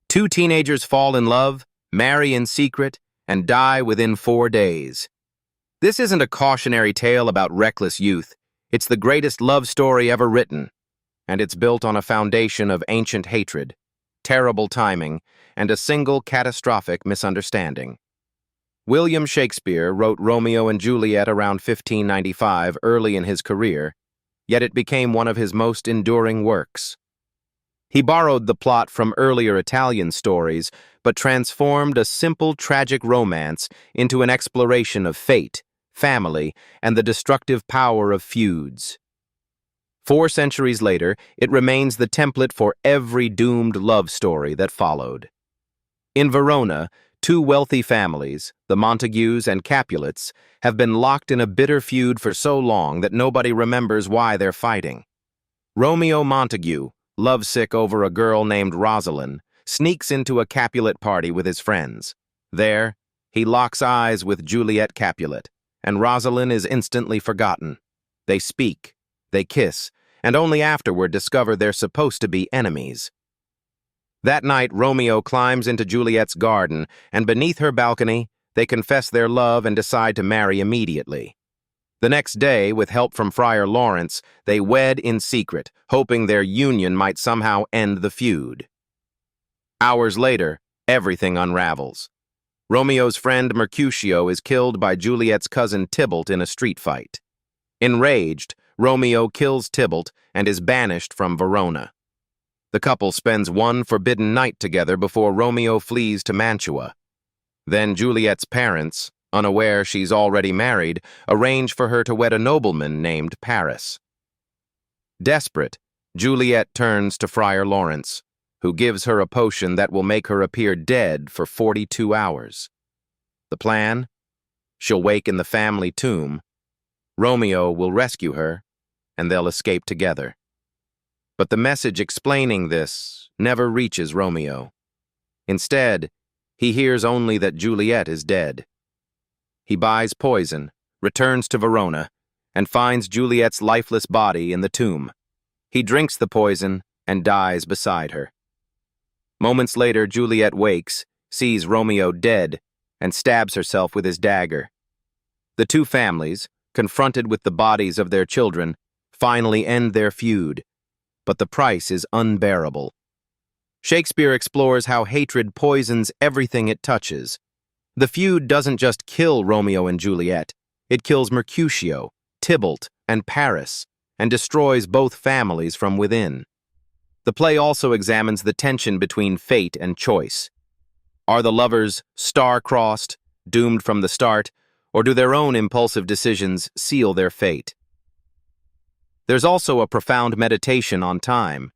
Two teenagers fall in love, marry in secret, and die within 4 days. This isn't a cautionary tale about reckless youth. It's the greatest love story ever written, and it's built on a foundation of ancient hatred, terrible timing, and a single catastrophic misunderstanding. William Shakespeare wrote Romeo and Juliet around 1595, early in his career, yet it became one of his most enduring works. He borrowed the plot from earlier Italian stories, but transformed a simple tragic romance into an exploration of fate, family, and the destructive power of feuds. 4 centuries later, it remains the template for every doomed love story that followed. In Verona, 2 wealthy families, the Montagues and Capulets, have been locked in a bitter feud for so long that nobody remembers why they're fighting. Romeo Montague, lovesick over a girl named Rosalind, sneaks into a Capulet party with his friends. There, he locks eyes with Juliet Capulet, and Rosalind is instantly forgotten. They speak, they kiss, and only afterward discover they're supposed to be enemies. That night, Romeo climbs into Juliet's garden, and beneath her balcony, they confess their love and decide to marry immediately. The next day, with help from Friar Lawrence, they wed in secret, hoping their union might somehow end the feud. Hours later, everything unravels. Romeo's friend Mercutio is killed by Juliet's cousin Tybalt in a street fight. Enraged, Romeo kills Tybalt and is banished from Verona. The couple spends one forbidden night together before Romeo flees to Mantua. Then Juliet's parents, unaware she's already married, arrange for her to wed a nobleman named Paris. Desperate, Juliet turns to Friar Lawrence, who gives her a potion that will make her appear dead for 42 hours. The plan? She'll wake in the family tomb. Romeo will rescue her, and they'll escape together. But the message explaining this never reaches Romeo. Instead, he hears only that Juliet is dead. He buys poison, returns to Verona, and finds Juliet's lifeless body in the tomb. He drinks the poison and dies beside her. Moments later, Juliet wakes, sees Romeo dead, and stabs herself with his dagger. The 2 families, confronted with the bodies of their children, finally end their feud, but the price is unbearable. Shakespeare explores how hatred poisons everything it touches. The feud doesn't just kill Romeo and Juliet, it kills Mercutio, Tybalt, and Paris, and destroys both families from within. The play also examines the tension between fate and choice. Are the lovers star-crossed, doomed from the start, or do their own impulsive decisions seal their fate? There's also a profound meditation on time.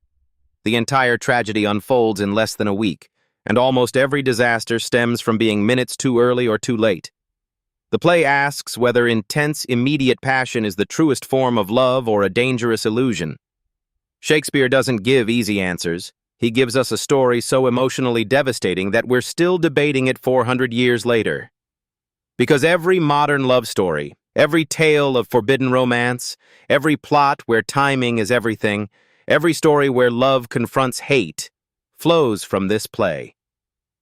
The entire tragedy unfolds in less than a week, and almost every disaster stems from being minutes too early or too late. The play asks whether intense, immediate passion is the truest form of love or a dangerous illusion. Shakespeare doesn't give easy answers. He gives us a story so emotionally devastating that we're still debating it 400 years later. Because every modern love story, every tale of forbidden romance, every plot where timing is everything, every story where love confronts hate, flows from this play.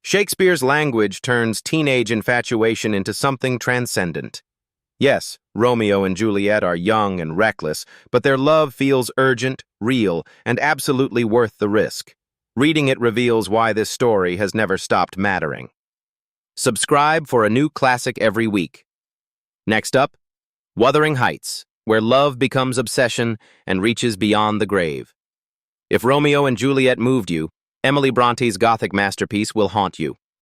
Shakespeare's language turns teenage infatuation into something transcendent. Yes, Romeo and Juliet are young and reckless, but their love feels urgent, real, and absolutely worth the risk. Reading it reveals why this story has never stopped mattering. Subscribe for a new classic every week. Next up, Wuthering Heights, where love becomes obsession and reaches beyond the grave. If Romeo and Juliet moved you, Emily Bronte's Gothic masterpiece will haunt you.